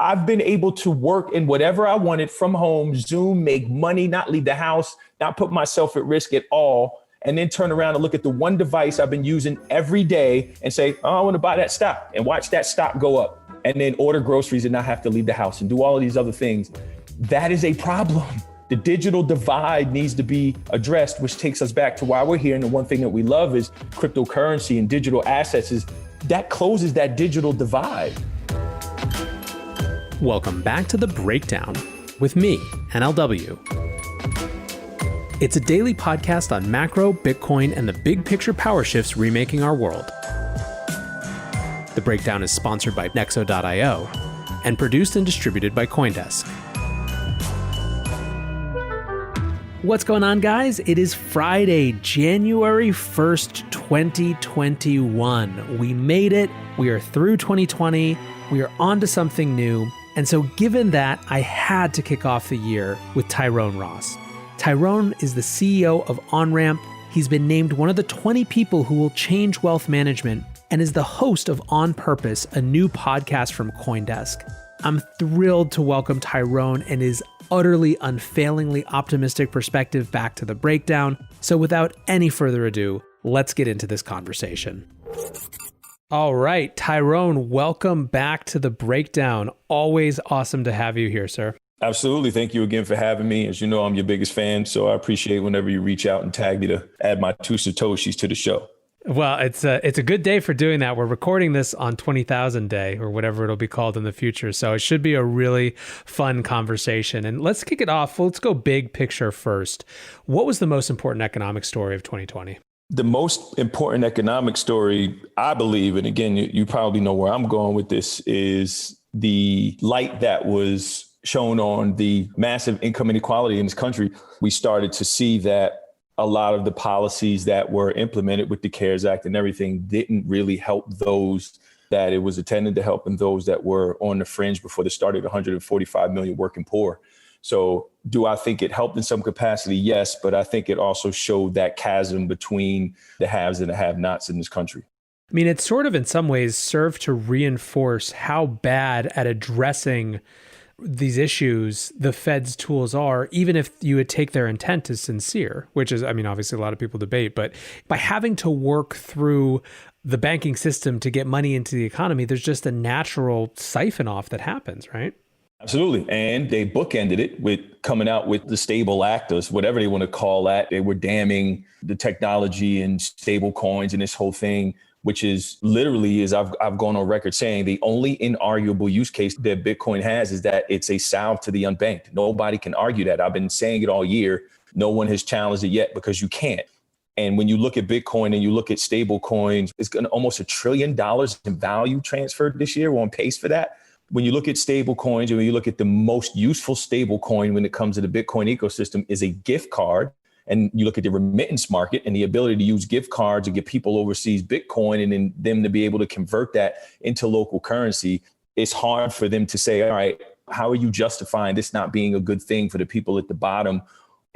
I've been able to work in whatever I wanted from home, Zoom, make money, not leave the house, not put myself at risk at all, and then turn around and look at the one device I've been using every day and say, oh, I want to buy that stock and watch that stock go up, and then order groceries and not have to leave the house and do all of these other things. That is a problem. The digital divide needs to be addressed, which takes us back to why we're here. And the one thing that we love is cryptocurrency and digital assets is that closes that digital divide. Welcome back to The Breakdown with me, NLW. It's a daily podcast on macro, Bitcoin, and the big picture power shifts remaking our world. The Breakdown is sponsored by Nexo.io and produced and distributed by CoinDesk. What's going on, guys? It is Friday, January 1st, 2021. We made it. We are through 2020. We are on to something new. And so given that, I had to kick off the year with Tyrone Ross. Tyrone is the CEO of Onramp. He's been named one of the 20 people who will change wealth management and is the host of On Purpose, a new podcast from CoinDesk. I'm thrilled to welcome Tyrone and his utterly, unfailingly optimistic perspective back to The Breakdown. So without any further ado, let's get into this conversation. All right, Tyrone, welcome back to The Breakdown. Always awesome to have you here, sir. Absolutely. Thank you again for having me. As you know, I'm your biggest fan, so I appreciate whenever you reach out and tag me to add my two satoshis to the show. Well, it's a good day for doing that. We're recording this on 20,000 Day or whatever it'll be called in the future. So it should be a really fun conversation. And let's kick it off. Let's go big picture first. What was the most important economic story of 2020? The most important economic story, I believe, and again, you probably know where I'm going with this, is the light that was shown on the massive income inequality in this country. We started to see that a lot of the policies that were implemented with the CARES Act and everything didn't really help those that it was intended to help and those that were on the fringe before they started 145 million working poor. So do I think it helped in some capacity? Yes, but I think it also showed that chasm between the haves and the have-nots in this country. I mean, it sort of in some ways served to reinforce how bad at addressing these issues the Fed's tools are, even if you would take their intent as sincere, which is, I mean, obviously a lot of people debate, but by having to work through the banking system to get money into the economy, there's just a natural siphon off that happens, right? Absolutely. And they bookended it with coming out with the stable actors, whatever they want to call that. They were damning the technology and stable coins and this whole thing, which is literally, as I've gone on record saying, the only inarguable use case that Bitcoin has is that it's a salve to the unbanked. Nobody can argue that. I've been saying it all year. No one has challenged it yet because you can't. And when you look at Bitcoin and you look at stable coins, it's going to almost $1 trillion in value transferred this year. We're on pace for that. When you look at stable coins and when you look at the most useful stable coin when it comes to the Bitcoin ecosystem is a gift card. And you look at the remittance market and the ability to use gift cards to get people overseas Bitcoin and then them to be able to convert that into local currency. It's hard for them to say, all right, how are you justifying this not being a good thing for the people at the bottom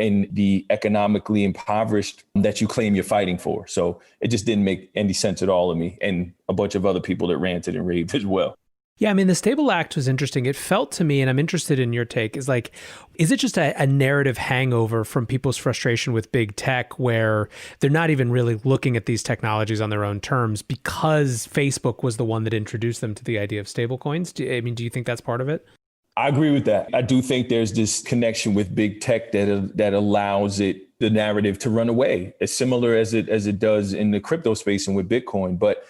and the economically impoverished that you claim you're fighting for? So it just didn't make any sense at all to me and a bunch of other people that ranted and raved as well. Yeah, I mean, the Stable Act was interesting. It felt to me, and I'm interested in your take, is like, is it just a narrative hangover from people's frustration with big tech where they're not even really looking at these technologies on their own terms because Facebook was the one that introduced them to the idea of stablecoins? Do you think that's part of it? I agree with that. I do think there's this connection with big tech that allows the narrative to run away, as similar as it does in the crypto space and with Bitcoin. But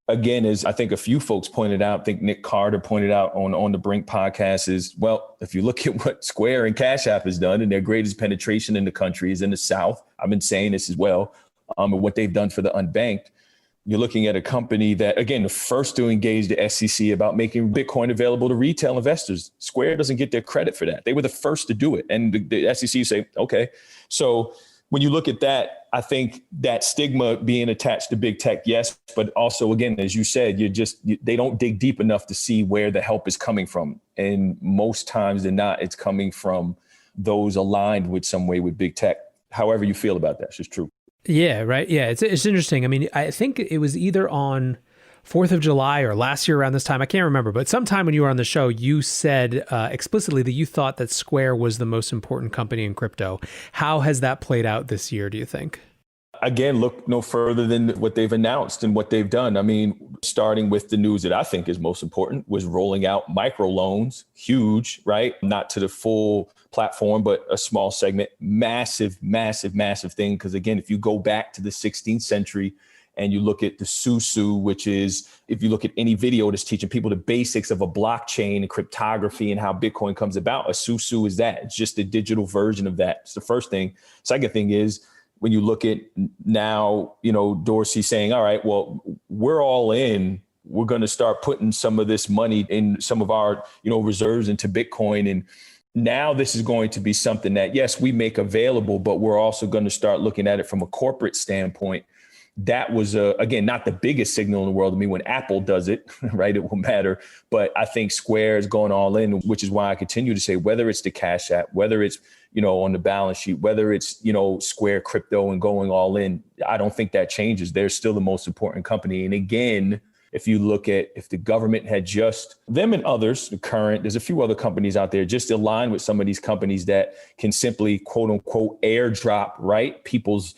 again, as I think a few folks pointed out, I think Nick Carter pointed out on the Brink podcast is, well, if you look at what Square and Cash App has done and their greatest penetration in the country is in the South. I've been saying this as well, and what they've done for the unbanked. You're looking at a company that, again, the first to engage the SEC about making Bitcoin available to retail investors. Square doesn't get their credit for that. They were the first to do it. And the SEC say, okay. So when you look at that, I think that stigma being attached to big tech, yes, but also, again, as you said, they don't dig deep enough to see where the help is coming from. And most times than not, it's coming from those aligned with some way with big tech. However you feel about that, it's just true. Yeah, right. Yeah, it's interesting. I mean, I think it was either on 4th of July or last year around this time, I can't remember, but sometime when you were on the show, you said explicitly that you thought that Square was the most important company in crypto. How has that played out this year, do you think? Again, look no further than what they've announced and what they've done. I mean, starting with the news that I think is most important was rolling out microloans, huge, right? Not to the full platform, but a small segment, massive, massive, massive thing. Because again, if you go back to the 16th century and you look at the susu, which is, if you look at any video that's teaching people the basics of a blockchain and cryptography and how Bitcoin comes about, a susu is that. It's just a digital version of that. It's the first thing. Second thing is, when you look at now, Dorsey saying, all right, well, we're all in. We're going to start putting some of this money in some of our, reserves into Bitcoin. And now this is going to be something that, yes, we make available, but we're also going to start looking at it from a corporate standpoint. That was, again, not the biggest signal in the world to me. When Apple does it, right, it will matter. But I think Square is going all in, which is why I continue to say, whether it's the Cash App, whether it's, on the balance sheet, whether it's, Square crypto and going all in, I don't think that changes. They're still the most important company. And again, if you look at, if the government had just, them and others, the current, there's a few other companies out there, just align with some of these companies that can simply, quote unquote, airdrop, right, people's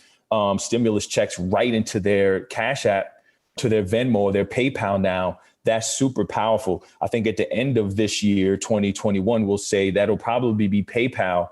stimulus checks right into their Cash App, to their Venmo or their PayPal now. That's super powerful. I think at the end of this year, 2021, we'll say that'll probably be PayPal,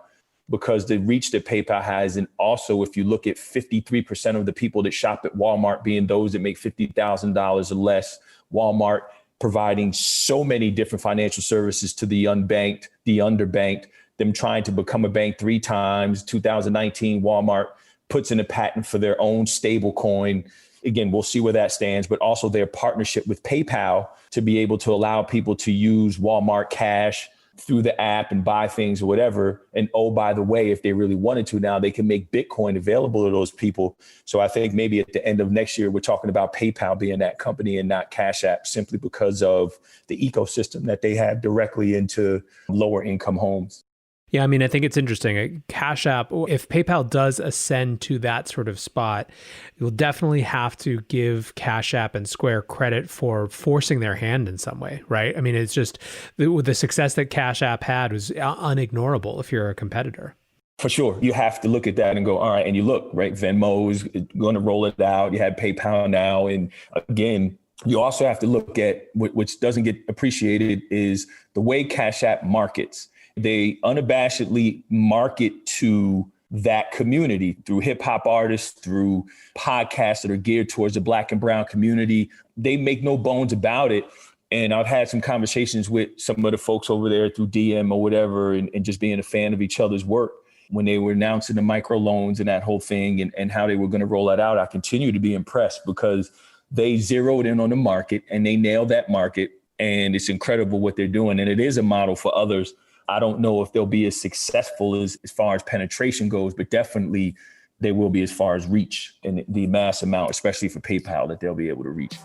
because the reach that PayPal has. And also, if you look at 53% of the people that shop at Walmart being those that make $50,000 or less, Walmart providing so many different financial services to the unbanked, the underbanked, them trying to become a bank 3 times. 2019, Walmart puts in a patent for their own stable coin. Again, we'll see where that stands, but also their partnership with PayPal to be able to allow people to use Walmart Cash through the app and buy things or whatever. And oh, by the way, if they really wanted to, now they can make Bitcoin available to those people. So I think maybe at the end of next year, we're talking about PayPal being that company and not Cash App, simply because of the ecosystem that they have directly into lower income homes. Yeah, I mean, I think it's interesting. Cash App, if PayPal does ascend to that sort of spot, you'll definitely have to give Cash App and Square credit for forcing their hand in some way, right? I mean, it's just the success that Cash App had was unignorable if you're a competitor. For sure. You have to look at that and go, all right, and you look, right? Venmo is going to roll it out. You have PayPal now. And again, you also have to look at, which doesn't get appreciated, is the way Cash App markets. They unabashedly market to that community through hip hop artists, through podcasts that are geared towards the Black and brown community. They make no bones about it. And I've had some conversations with some of the folks over there through DM or whatever, and just being a fan of each other's work. When they were announcing the microloans and that whole thing and how they were going to roll that out, I continue to be impressed, because they zeroed in on the market and they nailed that market. And it's incredible what they're doing. And it is a model for others. I don't know if they'll be as successful as far as penetration goes, but definitely they will be as far as reach and the mass amount, especially for PayPal, that they'll be able to reach.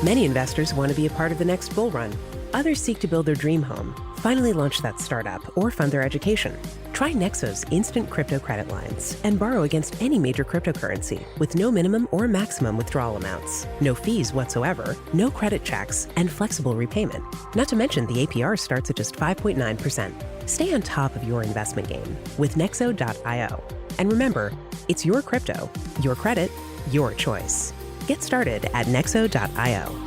Many investors want to be a part of the next bull run. Others seek to build their dream home, finally launch that startup, or fund their education. Try Nexo's instant crypto credit lines and borrow against any major cryptocurrency with no minimum or maximum withdrawal amounts, no fees whatsoever, no credit checks, and flexible repayment. Not to mention the APR starts at just 5.9%. Stay on top of your investment game with Nexo.io. And remember, it's your crypto, your credit, your choice. Get started at Nexo.io.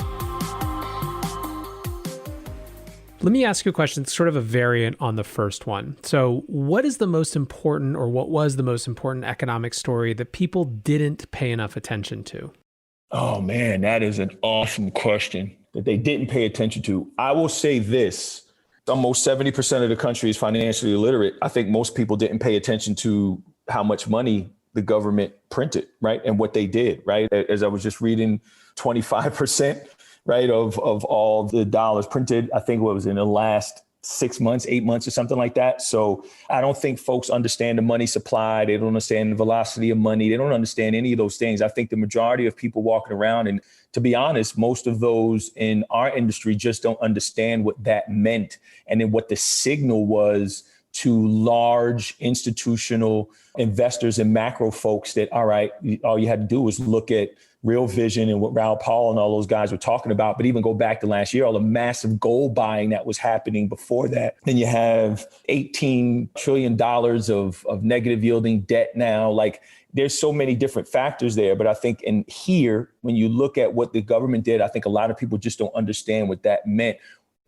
Let me ask you a question, sort of a variant on the first one. So what is the most important, or what was the most important economic story that people didn't pay enough attention to? Oh man, that is an awesome question that they didn't pay attention to. I will say this, almost 70% of the country is financially illiterate. I think most people didn't pay attention to how much money the government printed, right? And what they did, right? As I was just reading, 25%, right, of all the dollars printed, I think what was in the last 6 months, 8 months or something like that. So I don't think folks understand the money supply. They don't understand the velocity of money. They don't understand any of those things. I think the majority of people walking around, and to be honest, most of those in our industry just don't understand what that meant. And then what the signal was to large institutional investors and macro folks that, all right, all you had to do was look at Real Vision and what Raoul Paul and all those guys were talking about, but even go back to last year, all the massive gold buying that was happening before that. Then you have $18 trillion of negative yielding debt now. Like, there's so many different factors there. But I think in here, when you look at what the government did, I think a lot of people just don't understand what that meant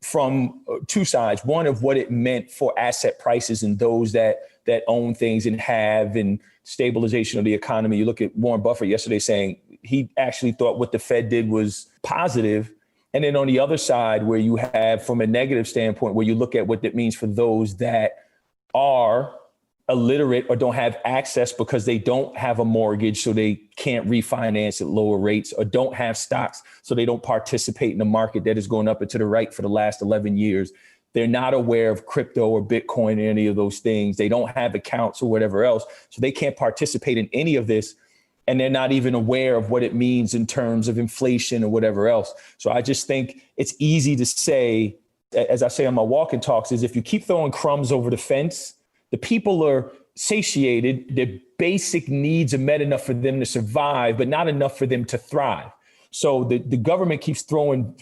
from two sides. One, of what it meant for asset prices and those that own things and have, and stabilization of the economy. You look at Warren Buffett yesterday saying he actually thought what the Fed did was positive. And then on the other side, where you have, from a negative standpoint, where you look at what that means for those that are illiterate or don't have access because they don't have a mortgage, so they can't refinance at lower rates, or don't have stocks, so they don't participate in the market that is going up and to the right for the last 11 years. They're not aware of crypto or Bitcoin or any of those things. They don't have accounts or whatever else, so they can't participate in any of this. And they're not even aware of what it means in terms of inflation or whatever else. So I just think it's easy to say, as I say on my walking talks, is if you keep throwing crumbs over the fence, the people are satiated. Their basic needs are met enough for them to survive, but not enough for them to thrive. So the government keeps throwing,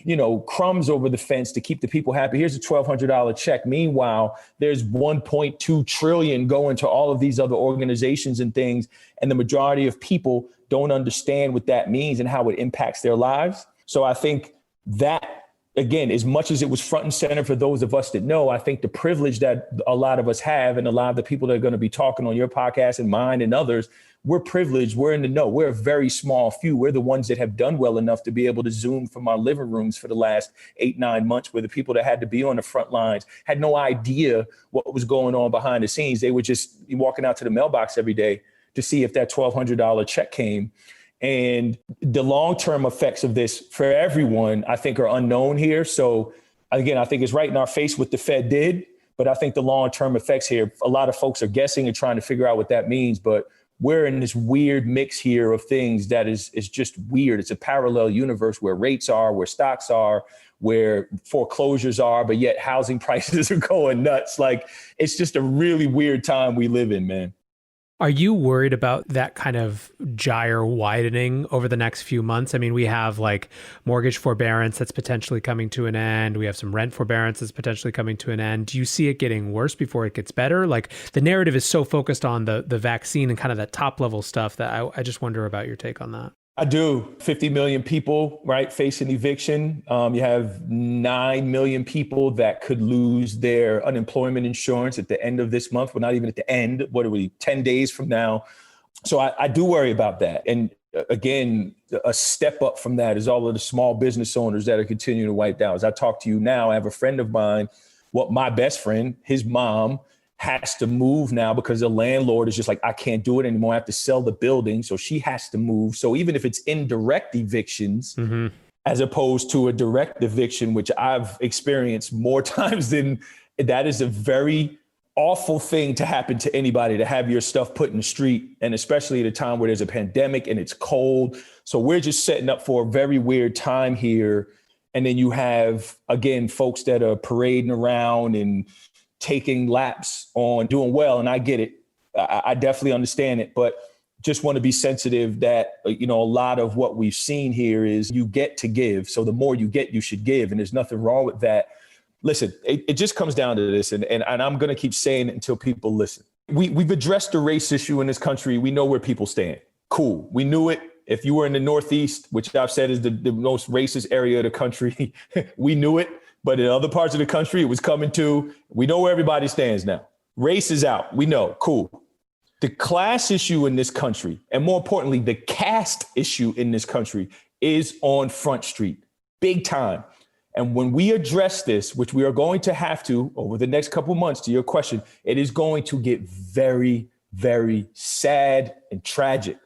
crumbs over the fence to keep the people happy. Here's a $1,200 check. Meanwhile, there's 1.2 trillion going to all of these other organizations and things. And the majority of people don't understand what that means and how it impacts their lives. So I think that, again, as much as it was front and center for those of us that know, I think the privilege that a lot of us have, and a lot of the people that are going to be talking on your podcast and mine and others, we're privileged. We're in the know. We're a very small few. We're the ones that have done well enough to be able to Zoom from our living rooms for the last 8-9 months, where the people that had to be on the front lines had no idea what was going on behind the scenes. They were just walking out to the mailbox every day to see if that $1,200 check came. And the long-term effects of this for everyone, I think, are unknown here. So again, I think it's right in our face what the Fed did, but I think the long-term effects here, a lot of folks are guessing and trying to figure out what that means. But we're in this weird mix here of things that is just weird. It's a parallel universe where rates are, where stocks are, where foreclosures are, but yet housing prices are going nuts. Like, it's just a really weird time we live in, man. Are you worried about that kind of gyre widening over the next few months? I mean, we have like mortgage forbearance that's potentially coming to an end. We have some rent forbearance that's potentially coming to an end. Do you see it getting worse before it gets better? Like, the narrative is so focused on the vaccine and kind of that top level stuff that I just wonder about your take on that. I do. 50 million people, right, facing eviction. You have 9 million people that could lose their unemployment insurance at the end of this month. Well, not even at the end. What are we, 10 days from now? So I do worry about that. And again, a step up from that is all of the small business owners that are continuing to wipe out. As I talk to you now, I have a friend of mine, my best friend, his mom, has to move now because the landlord is just like, I can't do it anymore. I have to sell the building. So she has to move. So even if it's indirect evictions, as opposed to a direct eviction, which I've experienced more times than that, is a very awful thing to happen to anybody, to have your stuff put in the street. And especially at a time where there's a pandemic and it's cold. So we're just setting up for a very weird time here. And then you have, again, folks that are parading around and taking laps on doing well. And I get it. I definitely understand it, but just want to be sensitive that, a lot of what we've seen here is you get to give. So the more you get, you should give. And there's nothing wrong with that. Listen, it just comes down to this. And I'm going to keep saying it until people listen. We've addressed the race issue in this country. We know where people stand. Cool. We knew it. If you were in the Northeast, which I've said is the most racist area of the country, we knew it. But in other parts of the country, it was coming to. We know where everybody stands now. Race is out. We know. Cool. The class issue in this country, and more importantly, the caste issue in this country, is on Front Street, big time. And when we address this, which we are going to have to over the next couple of months, to your question, it is going to get very, very sad and tragic,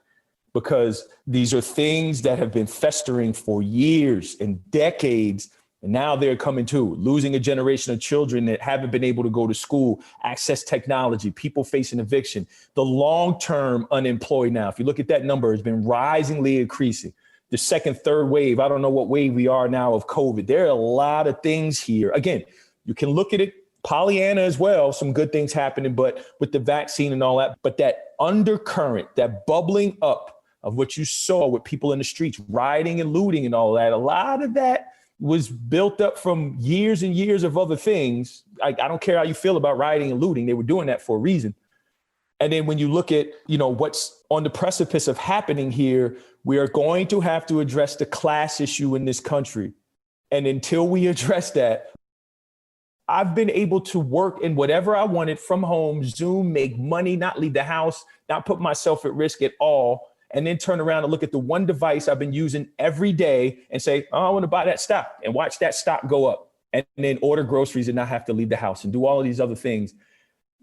because these are things that have been festering for years and decades. And now they're coming to losing a generation of children that haven't been able to go to school, access technology, people facing eviction. The long-term unemployed now, if you look at that number, has been risingly increasing. The second, third wave, I don't know what wave we are now of COVID. There are a lot of things here. Again, you can look at it, Pollyanna as well, some good things happening, but with the vaccine and all that, but that undercurrent, that bubbling up of what you saw with people in the streets, rioting and looting and all that, a lot of that was built up from years and years of other things. I don't care how you feel about rioting and looting. They were doing that for a reason. And then when you look at, what's on the precipice of happening here, we are going to have to address the class issue in this country. And until we address that, I've been able to work in whatever I wanted from home, Zoom, make money, not leave the house, not put myself at risk at all, and then turn around and look at the one device I've been using every day and say, oh, I want to buy that stock and watch that stock go up, and then order groceries and not have to leave the house and do all of these other things.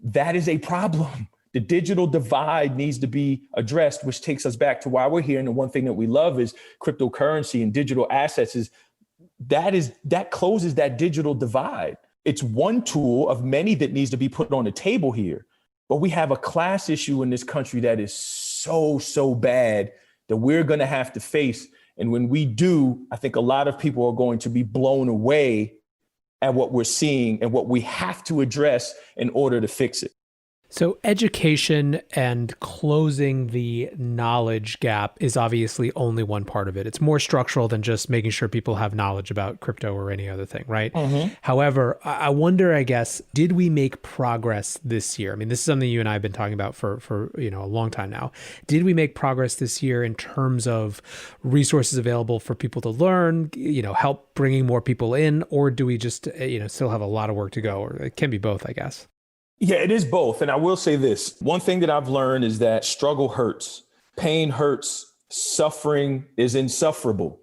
That is a problem. The digital divide needs to be addressed, which takes us back to why we're here. And the one thing that we love is cryptocurrency and digital assets that closes that digital divide. It's one tool of many that needs to be put on the table here. But we have a class issue in this country that is so bad that we're going to have to face. And when we do, I think a lot of people are going to be blown away at what we're seeing and what we have to address in order to fix it. So education and closing the knowledge gap is obviously only one part of it. It's more structural than just making sure people have knowledge about crypto or any other thing, right? Mm-hmm. However, I wonder, I guess, did we make progress this year? I mean, this is something you and I have been talking about for a long time now. Did we make progress this year in terms of resources available for people to learn, help bringing more people in, or do we just, still have a lot of work to go? Or it can be both, I guess. Yeah, it is both. And I will say this. One thing that I've learned is that struggle hurts, pain hurts, suffering is insufferable.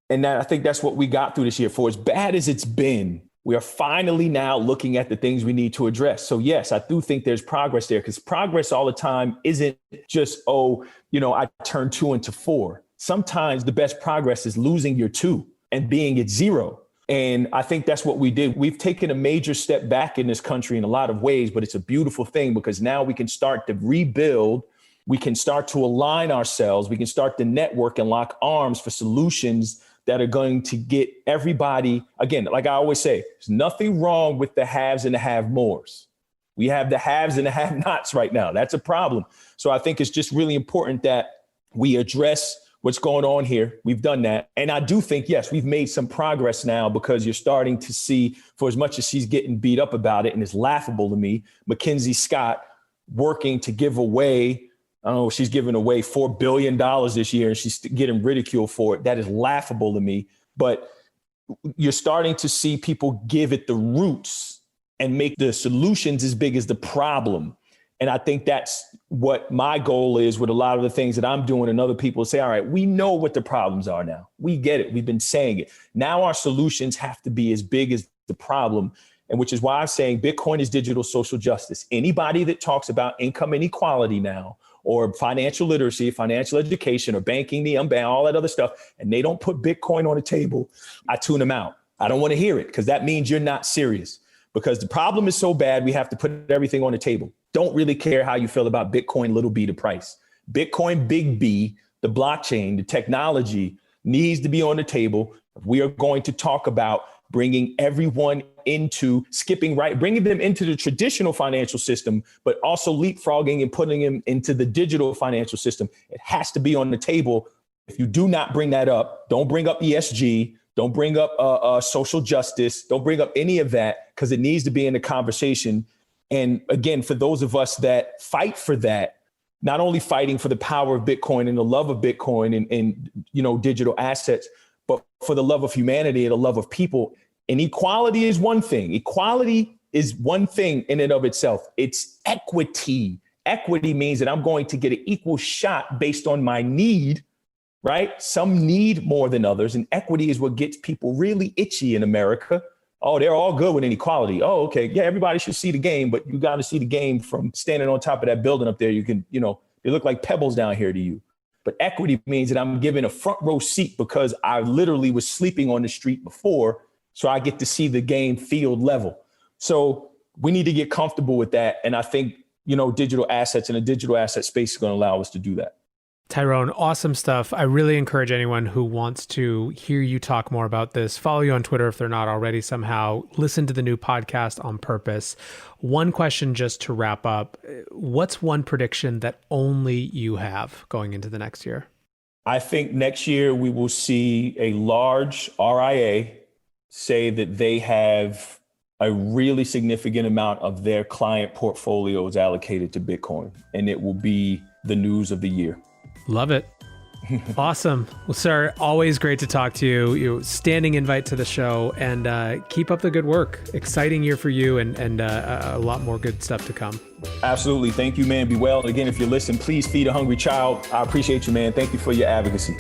And I think that's what we got through this year. For as bad as it's been, we are finally now looking at the things we need to address. So yes, I do think there's progress there, because progress all the time isn't just, I turned 2 into 4. Sometimes the best progress is losing your 2 and being at 0. And I think that's what we did. We've taken a major step back in this country in a lot of ways, but it's a beautiful thing because now we can start to rebuild. We can start to align ourselves. We can start to network and lock arms for solutions that are going to get everybody. Again, like I always say, there's nothing wrong with the haves and the have-mores. We have the haves and the have-nots right now. That's a problem. So I think it's just really important that we address what's going on here. We've done that. And I do think, yes, we've made some progress now, because you're starting to see, for as much as she's getting beat up about it, and it's laughable to me, Mackenzie Scott working to give away, she's giving away $4 billion this year and she's getting ridiculed for it. That is laughable to me. But you're starting to see people give it the roots and make the solutions as big as the problem. And I think that's what my goal is with a lot of the things that I'm doing, and other people say, all right, we know what the problems are now. We get it. We've been saying it. Now our solutions have to be as big as the problem. And which is why I'm saying Bitcoin is digital social justice. Anybody that talks about income inequality now, or financial literacy, financial education, or banking, the unbanked, all that other stuff, and they don't put Bitcoin on the table, I tune them out. I don't want to hear it, because that means you're not serious. Because the problem is so bad, we have to put everything on the table. Don't really care how you feel about Bitcoin, little b, the price. Bitcoin, big B, the blockchain, the technology needs to be on the table. We are going to talk about bringing everyone into bringing them into the traditional financial system, but also leapfrogging and putting them into the digital financial system. It has to be on the table. If you do not bring that up, don't bring up ESG, don't bring up social justice, don't bring up any of that, because it needs to be in the conversation. And again, for those of us that fight for that, not only fighting for the power of Bitcoin and the love of Bitcoin and digital assets, but for the love of humanity and the love of people. And equality is one thing. Equality is one thing in and of itself. It's equity. Equity means that I'm going to get an equal shot based on my need, right? Some need more than others. And equity is what gets people really itchy in America. Oh, they're all good with inequality. Oh, okay. Yeah, everybody should see the game, but you got to see the game from standing on top of that building up there. You can, they look like pebbles down here to you. But equity means that I'm given a front row seat because I literally was sleeping on the street before. So I get to see the game field level. So we need to get comfortable with that. And I think, digital assets and a digital asset space is going to allow us to do that. Tyrone, awesome stuff. I really encourage anyone who wants to hear you talk more about this, follow you on Twitter if they're not already somehow, listen to the new podcast On Purpose. One question just to wrap up. What's one prediction that only you have going into the next year? I think next year we will see a large RIA say that they have a really significant amount of their client portfolios allocated to Bitcoin, and it will be the news of the year. Love it. Awesome. Well, sir, always great to talk to you. You standing invite to the show, and keep up the good work. Exciting year for you, and a lot more good stuff to come. Absolutely. Thank you, man. Be well. And again, if you're listening, please feed a hungry child. I appreciate you, man. Thank you for your advocacy.